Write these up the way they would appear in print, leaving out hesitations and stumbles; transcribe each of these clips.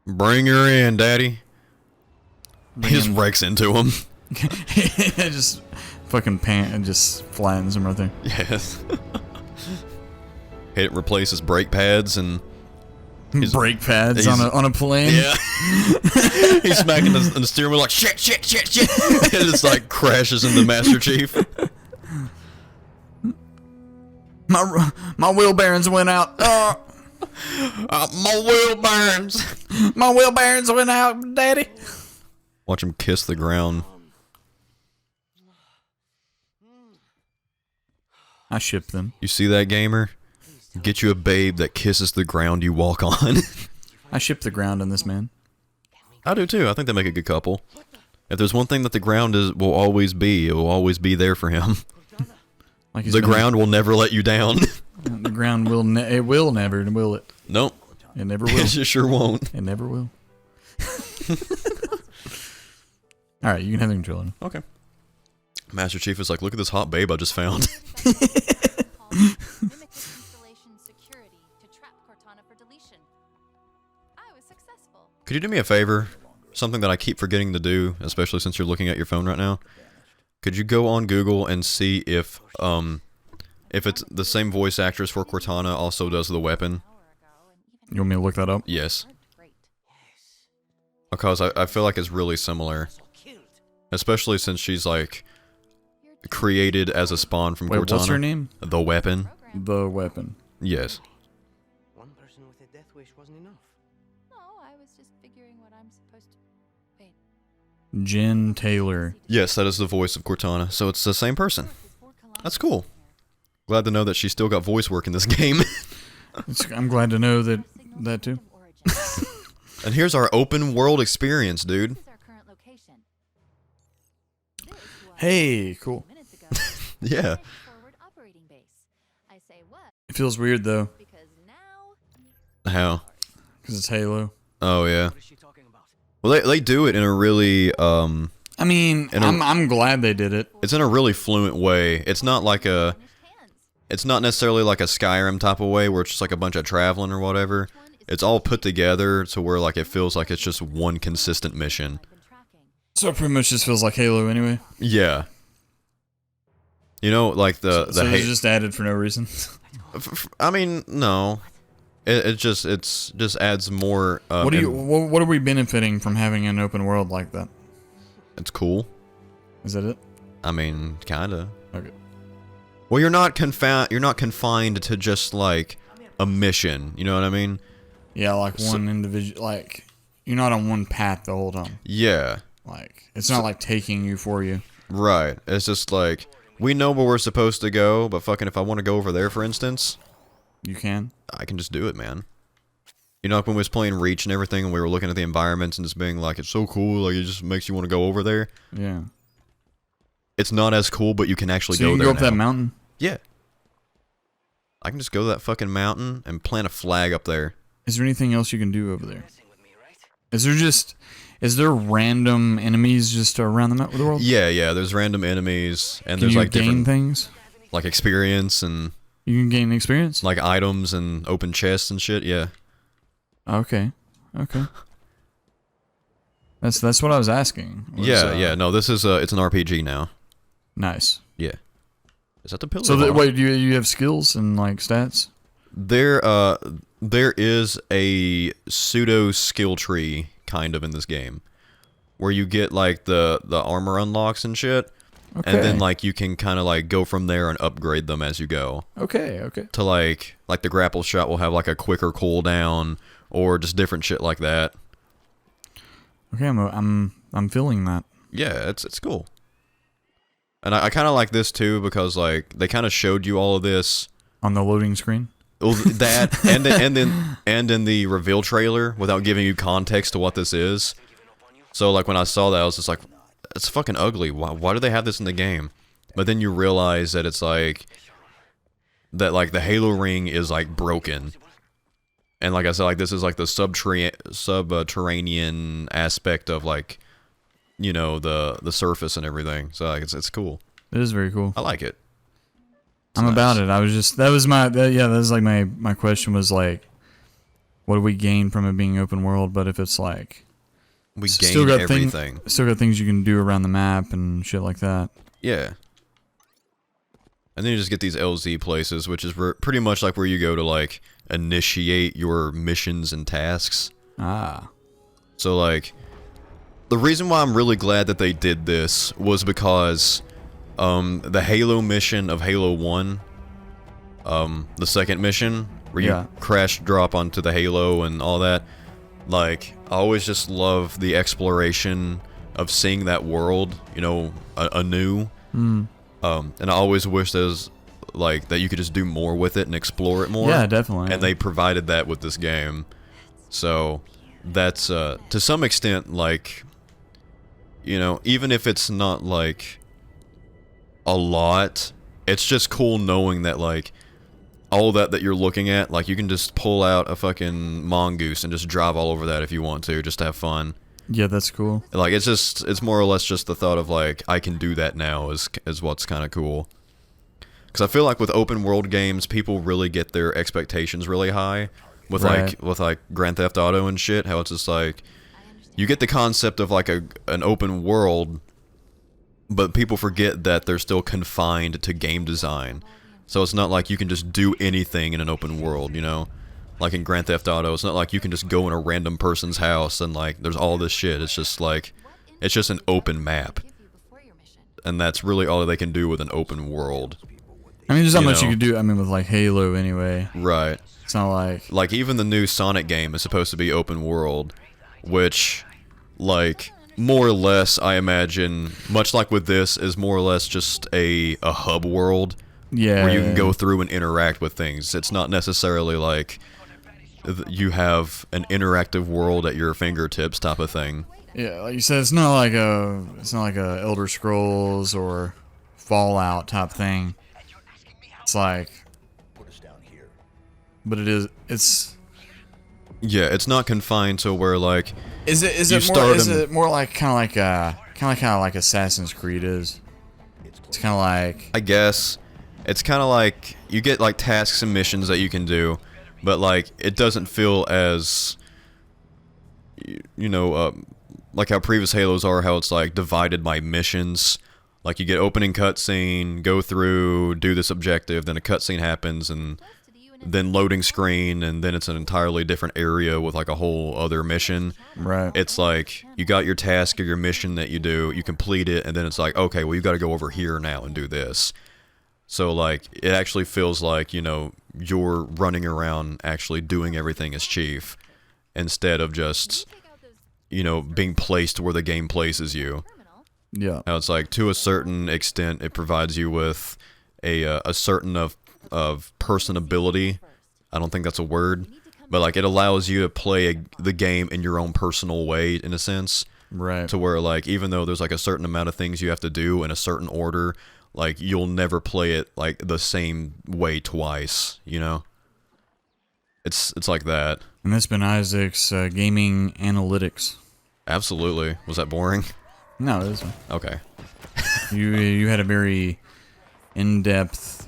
Bring her in, Daddy. Bring He just him. wrecks into him. Just fucking pant and just flattens him right there. Yes. It replaces brake pads and Brake pads on a plane. yeah. He's smacking the steering wheel like shit, and it's like crashes into Master Chief. My wheel bearings went out. My wheel burns. My wheel bearings went out, Daddy. Watch him kiss the ground. I ship them. You see that, gamer? Get you a babe that kisses the ground you walk on. I ship the ground on this man. I do too. I think they make a good couple. If there's one thing that the ground will always be, it will always be there for him. Like The ground will never let you down. The ground will. It will never. Will it? Nope. It never will. It just sure won't. It never will. All right, you can have the controller. Okay. Master Chief is like, look at this hot babe I just found. Could you do me a favor? Something that I keep forgetting to do, especially since you're looking at your phone right now. Could you go on Google and see if it's the same voice actress for Cortana also does the weapon? You want me to look that up? Yes. Because I feel like it's really similar. Especially since she's like created as a spawn from Wait, Cortana. what's her name? The weapon. The weapon. Yes. One person with a death wish wasn't enough. No, I was just figuring what I'm supposed to. Wait. Jen Taylor. Yes, that is the voice of Cortana. So it's the same person. That's cool. Glad to know that she still got voice work in this game. I'm glad to know that too. And here's our open world experience, dude. Hey, cool. Yeah. It feels weird though, How? because it's Halo. Oh yeah. Well, they do it in a really I mean, I'm glad they did it. it's in a really fluent way. It's not like it's not necessarily like a Skyrim type of way where it's just like a bunch of traveling or whatever. It's all put together to where like it feels like it's just one consistent mission. So it pretty much just feels like Halo anyway. Yeah. You know, like So it's just added for no reason. I mean, no. It just adds more. What are we benefiting from having an open world like that? It's cool. Is that it? I mean, kinda. Okay. Well, you're not confined to just like a mission. You know what I mean? Yeah, like one individual. Like you're not on one path the whole time. Yeah. Like it's not like taking you for you. Right. It's just like we know where we're supposed to go, but fucking if I want to go over there, for instance, You can. I can just do it, man. You know, like when we was playing Reach and everything, and we were looking at the environments and just being like, it's so cool, like it just makes you want to go over there. Yeah. It's not as cool, but you can actually So go you can there go up now. that mountain. Yeah. I can just go to that fucking mountain and plant a flag up there. Is there anything else you can do over there? Is there random enemies just around the world? Yeah, there's random enemies, and Can there's you like gain different things? like experience and You can gain experience. like items and open chests and shit, yeah. Okay. That's what I was asking. Yeah, no, this is it's an RPG now. Nice. Yeah. Is that the pillar? So wait, do you have skills and like stats? There is a pseudo skill tree kind of in this game where you get like the armor unlocks and shit. Okay. And then like you can kind of like go from there and upgrade them as you go. Okay. To like the grapple shot will have like a quicker cooldown or just different shit like that. Okay, I'm feeling that. Yeah, it's cool. And I kind of like this too because like they kind of showed you all of this On the loading screen. well, that and in the reveal trailer without giving you context to what this is. So like when I saw that I was just like it's fucking ugly. Why do they have this in the game? But then you realize that it's like that like the Halo ring is like broken. And like I said, like this is like the subterranean aspect of like, you know, the surface and everything. So like it's cool. It is very cool. I like it. I'm nice. about it. I was just that was like my question was like, what do we gain from it being open world? But if it's like We still gained got everything. still got things you can do around the map and shit like that. Yeah. And then you just get these LZ places, which is pretty much like where you go to like initiate your missions and tasks. Ah. So like, the reason why I'm really glad that they did this was because the Halo mission of Halo 1, the second mission, where you crash drop onto the Halo and all that, like, I always just love the exploration of seeing that world, you know, anew. And I always wish there's, like, that you could just do more with it and explore it more. Yeah, definitely. And they provided that with this game. So, that's, to some extent, like, you know, even if it's not, like, a lot, it's just cool knowing that, like, all that you're looking at, like, you can just pull out a fucking mongoose and just drive all over that if you want to, just to have fun. Yeah, that's cool. Like, it's more or less just the thought of, like, I can do that now is what's kind of cool. Because I feel like with open world games, people really get their expectations really high. With, like, Grand Theft Auto and shit, how it's just like, you get the concept of, like, an open world, but people forget that they're still confined to game design. So it's not like you can just do anything in an open world, you know? Like in Grand Theft Auto, it's not like you can just go in a random person's house and, like, there's all this shit. It's just like, it's just an open map. And that's really all they can do with an open world. I mean, there's not much you could do, I mean, with, like, Halo anyway. Right. It's not like... Like, even the new Sonic game is supposed to be open world, which, like, more or less, I imagine, much like with this, is more or less just a hub world. Yeah. Where you can go through and interact with things. It's not necessarily like you have an interactive world at your fingertips type of thing. Yeah, like you said, it's not like a Elder Scrolls or Fallout type thing. It's like, but it's. Yeah, it's not confined to where like. Is it more like kind of like Assassin's Creed is? It's kind of like. I guess it's kind of like you get like tasks and missions that you can do, but like it doesn't feel as you know like how previous Halos are, how it's like divided by missions. Like you get opening cutscene, go through, do this objective, then a cutscene happens, and then loading screen, and then it's an entirely different area with like a whole other mission. Right. It's like you got your task or your mission that you do, you complete it, and then it's like, okay, well you got to go over here now and do this. So like it actually feels like, you know, you're running around actually doing everything as chief instead of just, you know, being placed where the game places you. Yeah. Now it's like to a certain extent it provides you with a certain of personability. I don't think that's a word, but like it allows you to play the game in your own personal way in a sense. Right. To where like even though there's like a certain amount of things you have to do in a certain order, like you'll never play it like the same way twice, you know? It's like that. And that's been Isaac's gaming analytics. Absolutely. Was that boring? No, it isn't. Okay. You had a very in-depth,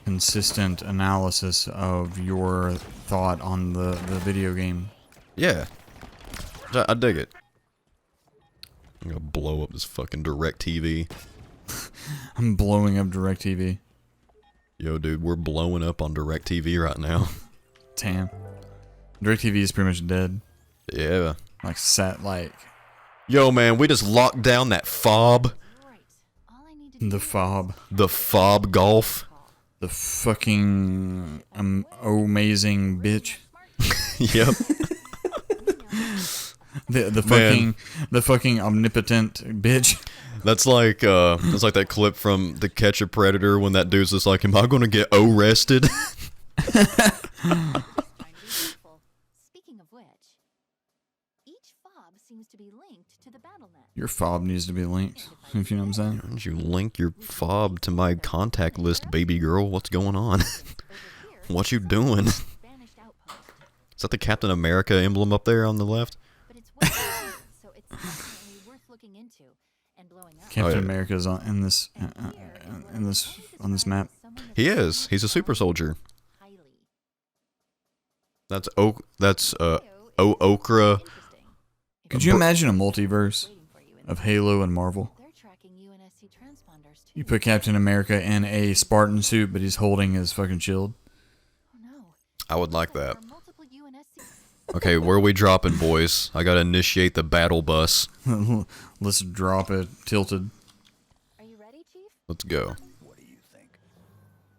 consistent analysis of your thought on the video game. Yeah. I dig it. I'm gonna blow up this fucking DirecTV. I'm blowing up DirecTV. Yo, dude, we're blowing up on DirecTV right now. Damn. DirecTV is pretty much dead. Yeah. Like... Yo, man, we just locked down that fob. The fob. The fob golf. The fucking amazing bitch. Yep. the fucking omnipotent bitch. That's like that clip from The Catch a Predator when that dude's just like, am I gonna get arrested? Speaking of which, each fob seems to be linked to the BattleNet. Your fob needs to be linked, if you know what I'm saying. Why don't you link your fob to my contact list, baby girl? What's going on? What you doing? Is that the Captain America emblem up there on the left? But it's so it's definitely worth looking into and blowing up. Captain America's on this map. He is. He's a super soldier. That's oak. That's okra. Interesting. Could you imagine a multiverse Waiting for you in of Halo and Marvel? They're tracking UNSC transponders too. You put Captain America in a Spartan suit, but he's holding his fucking shield. Oh no. I would like There that. are multiple UNSC. Okay, where are we dropping, boys? I gotta initiate the battle bus. Let's drop it tilted. Are you ready, Chief? Let's go.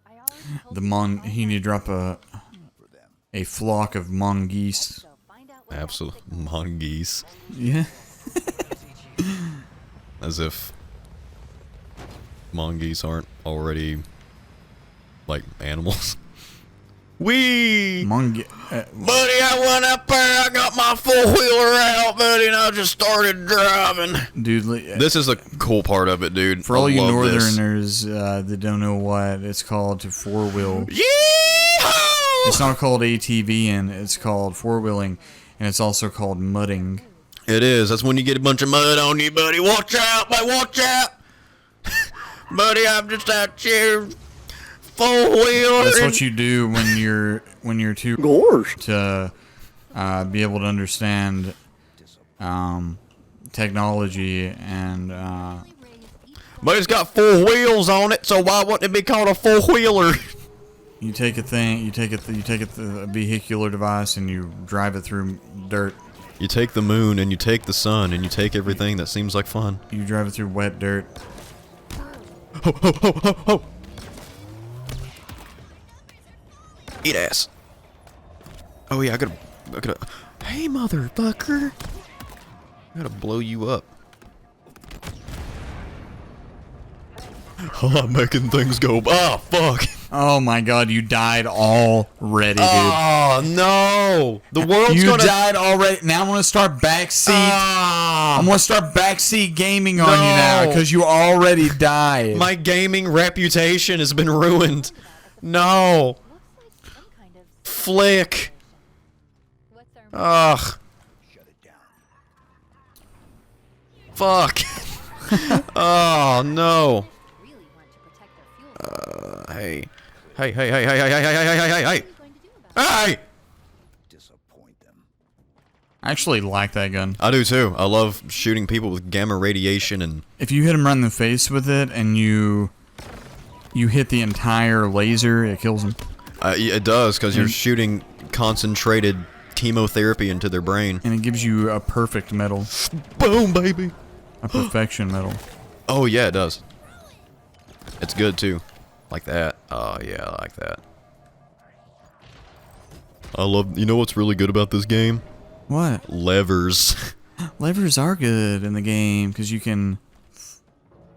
I already told The you mon. all He need to drop a flock of mongoose. so find out what Absolute mongoose. Yeah. As if mongoose aren't already like animals. Wee! Buddy, Buddy, I went up there, I got my four-wheeler out, buddy, and I just started driving. dude. This is the cool part of it, dude. For all I you love this. Northerners that don't know what it's called, to four wheel. Yeehaw! It's not called ATV, and it's called four wheeling, and it's also called mudding. It is. That's when you get a bunch of mud on you, buddy. Watch out, buddy. Watch out. Buddy, I'm just out here four-wheeler. That's what you do when you're too to be able to understand technology and But it's got four wheels on it, so why wouldn't it be called a four-wheeler? you take a vehicular device and you drive it through dirt. You take the moon, and you take the sun, and you take everything that seems like fun. You drive it through wet dirt. Ho, ho, ho, ho, ho. Eat ass. Oh yeah, I gotta. Hey, motherfucker! I gotta blow you up. Oh, I'm making things go. Oh fuck! Oh my god, you died already, dude. Oh no! The world's You gonna. died already. Now I'm gonna start backseat. Ah, I'm gonna start backseat gaming on you now No. because you already died. my gaming reputation has been ruined. No, looks like some kind of flick. what's our Ugh. Fuck. Oh no. really want to protect their fuel. Hey. Hey, hey, hey, hey, hey, hey, hey, hey, hey, hey, hey. What are you going to do about it? Hey! I actually like that gun. I do too. I love shooting people with gamma radiation and If you hit him right in the face with it and you hit the entire laser, it kills him. it does because you're shooting concentrated chemotherapy into their brain. And it gives you a perfect medal. Boom, baby. A perfection medal. Oh yeah, it does. It's good too. Like that. Oh yeah, I like that. I love. You know what's really good about this game? What? Levers. Levers are good in the game because you can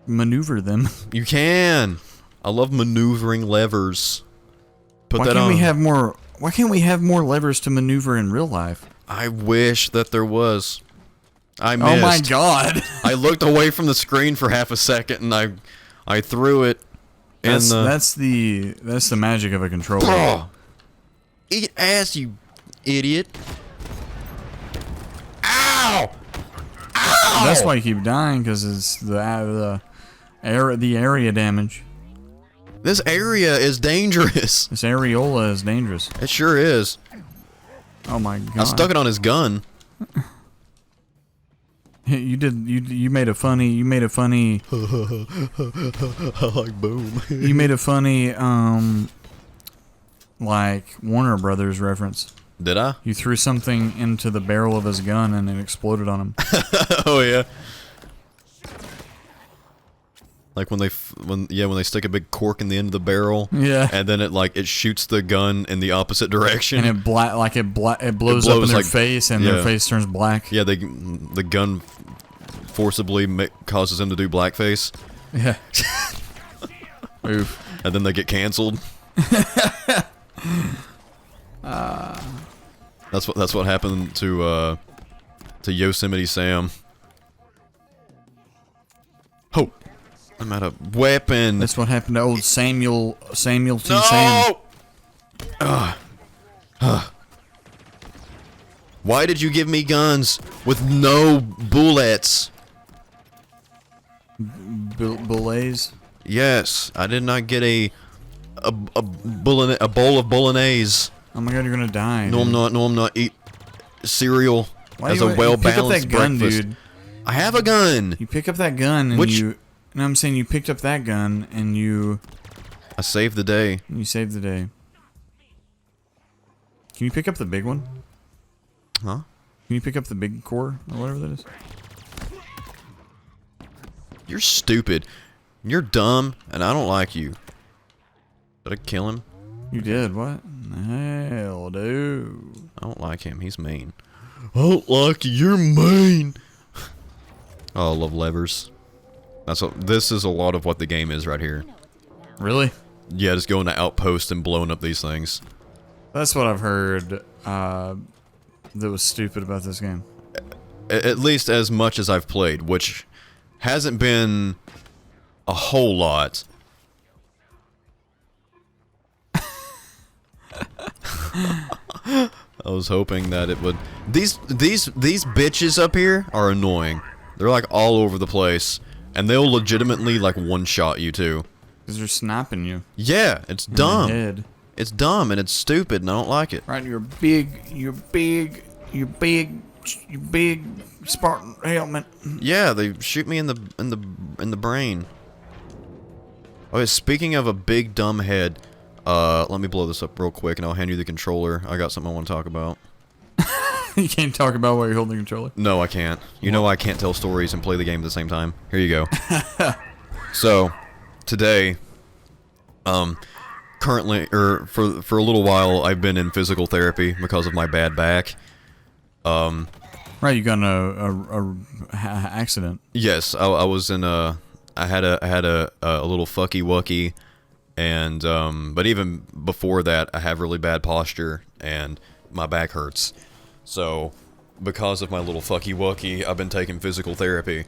maneuver them. You can. I love maneuvering levers. Put Why that can't on. we have more? Why can't we have more levers to maneuver in real life? I wish that there was. I missed. Oh my god! I looked away from the screen for half a second and I threw it in That's the magic of a controller. Oh. Eat ass, you idiot. Ow! Ow! That's why you keep dying because it's the area damage. This area is dangerous. This areola is dangerous. It sure is. Oh my god! I stuck it on his gun. You made a funny I like boom. you made a funny like Warner Brothers reference. Did I? You threw something into the barrel of his gun and it exploded on him. Oh yeah. Like when they stick a big cork in the end of the barrel. Yeah. And then it shoots the gun in the opposite direction. And it blows up in blows their like- face and their yeah. face turns black. Yeah, the gun forcibly causes them to do blackface, Yeah. Oof. and then they get canceled. That's what happened to Yosemite Sam. Oh, I'm out of weapon. That's what happened to old Samuel T. Sam. No! Why did you give me guns with no bullets? Belays. Yes, I did not get a bowl of bolognese. Oh my god, you're gonna die. No, I'm dude. not. No, I'm not. Eat cereal Why as you- a you well-balanced pick up that gun, breakfast. dude. I have a gun. You pick up that gun and Which- you. No, I'm saying you picked up that gun and you I saved the day. saved the day. Can you pick up the big one? Huh? Can you pick up the big core or whatever that is? You're stupid. You're dumb, and I don't like you. Did I kill him? You did what? Hell, dude. I don't like him. He's mean. I don't like you. You're mean. Oh, I love levers. That's what. This is a lot of what the game is right here. Really? Yeah, just going to outpost and blowing up these things. That's what I've heard. That was stupid about this game. At least as much as I've played, which hasn't been a whole lot. I was hoping that it would. These bitches up here are annoying. They're like all over the place, and they'll legitimately like one-shot you too. Because they're snapping you. Yeah, it's in the dumb. head. It's dumb and it's stupid, and I don't like it. Right, your big Spartan helmet. Yeah, they shoot me in the brain. Okay, speaking of a big dumb head, let me blow this up real quick, and I'll hand you the controller. I got something I want to talk about. You can't talk about while you're holding the controller. No, I can't. You know I can't tell stories and play the game at the same time. Here you go. So, today, currently, or for a little while, I've been in physical therapy because of my bad back. Right, you got in a accident. Yes, I was in a. I had a little fucky wucky, and but even before that, I have really bad posture and my back hurts. So, because of my little fucky wucky, I've been taking physical therapy,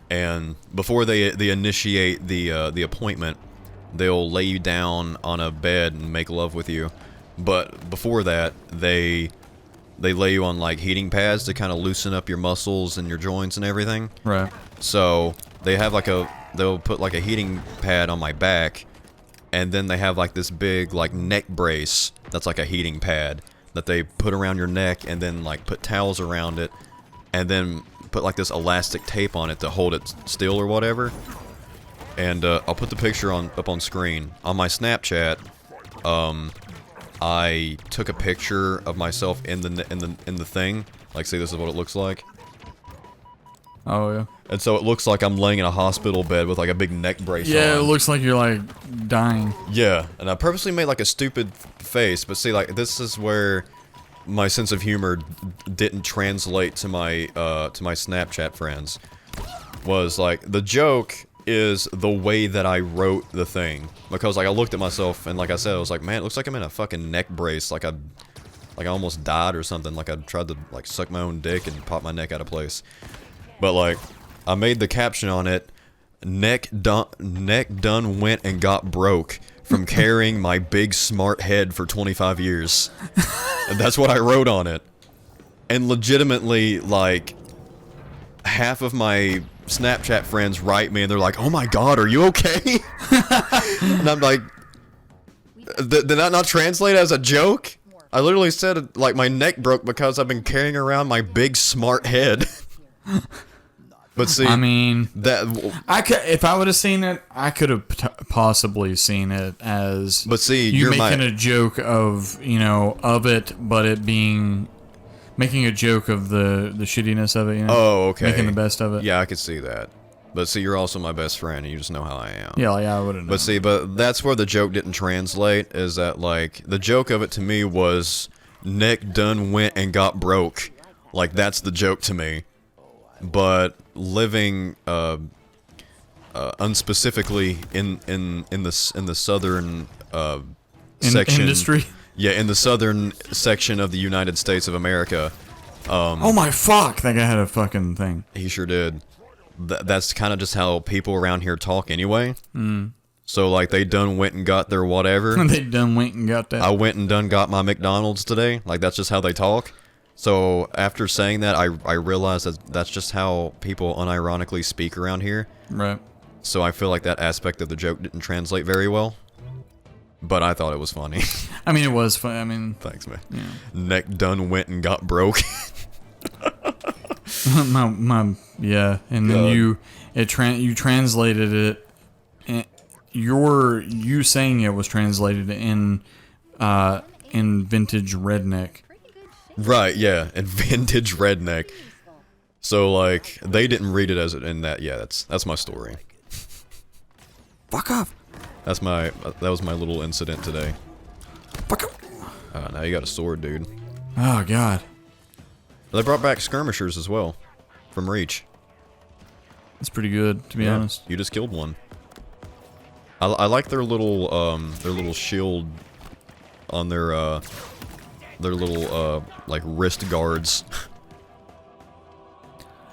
and before they initiate the appointment, they'll lay you down on a bed and make love with you. But before that, they lay you on like heating pads to kind of loosen up your muscles and your joints and everything. Right. So they have like they'll put like a heating pad on my back, and then they have like this big like neck brace that's like a heating pad that they put around your neck, and then like put towels around it, and then put like this elastic tape on it to hold it still or whatever. And I'll put the picture up on screen on my Snapchat. I took a picture of myself in the thing. Like, see, this is what it looks like. Oh yeah. And so it looks like I'm laying in a hospital bed with like a big neck brace Yeah, on. it looks like you're like dying. Yeah, and I purposely made like a stupid face, but see, like, this is where my sense of humor didn't translate to my Snapchat friends. Was like, the joke is the way that I wrote the thing. Because like I looked at myself and like I said, I was like, man, it looks like I'm in a fucking neck brace, like I almost died or something, like I tried to like suck my own dick and pop my neck out of place. But like, I made the caption on it, neck done went and got broke from carrying my big smart head for 25 years. And that's what I wrote on it. And legitimately, like, half of my Snapchat friends write me and they're like, oh my god, are you okay? And I'm like, did that not translate as a joke? I literally said, like, my neck broke because I've been carrying around my big smart head. But see, I mean, that. I could, if I would have seen it, I could have possibly seen it as. But see, you you're making a joke of of it, but it being making a joke of the shittiness of it. Oh, okay. Making the best of it. Yeah, I could see that. But see, you're also my best friend, and you just know how I am. Yeah, I wouldn't know. But see, but that's where the joke didn't translate, is that, like, the joke of it to me was, neck done went and got broke. Like, that's the joke to me. But living, unspecifically in the southern, section... Industry? Yeah, in the southern section of the United States of America. Oh my fuck! That guy had a fucking thing. He sure did. That's kind of just how people around here talk anyway. So, like, they done went and got their whatever. They done went and got that. I went and done got my McDonald's today. Like, that's just how they talk. So, after saying that, I realized that that's just how people unironically speak around here. Right. So, I feel like that aspect of the joke didn't translate very well. but I thought it was funny. I mean, it was fun. I mean, Thanks, man. yeah. Neck done went and got broke. Yeah, and then you translated it. And you saying it was translated in vintage redneck. Right, yeah, and vintage redneck. So like they didn't read it as in that. Yeah, that's my story. Fuck off. That was my little incident today. Fuck off. Now you got a sword, dude. Oh god, They brought back skirmishers as well, from Reach. that's pretty good to be Yeah, honest. you just killed one. I like their little shield on their little like wrist guards.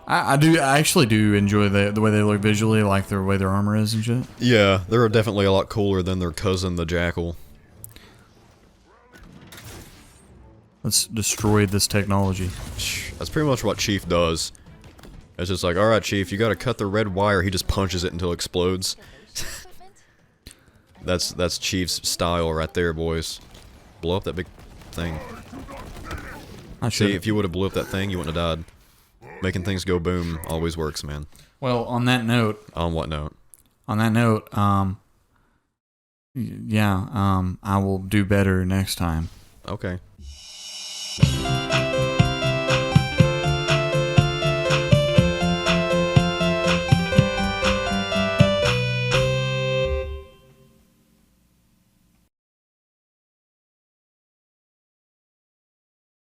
I actually do enjoy the way they look visually, like the way their armor is and shit. Yeah, they're definitely a lot cooler than their cousin, the Jackal. Let's destroy this technology. That's pretty much what Chief does. It's just like, alright Chief, you gotta cut the red wire, he just punches it until it explodes. That's Chief's style right there, boys. Blow up that big thing. I See, should. if you would've blew up that thing, you wouldn't have died. Making things go boom always works, man. Well, on that note, On what note? yeah, I will do better next time. Okay.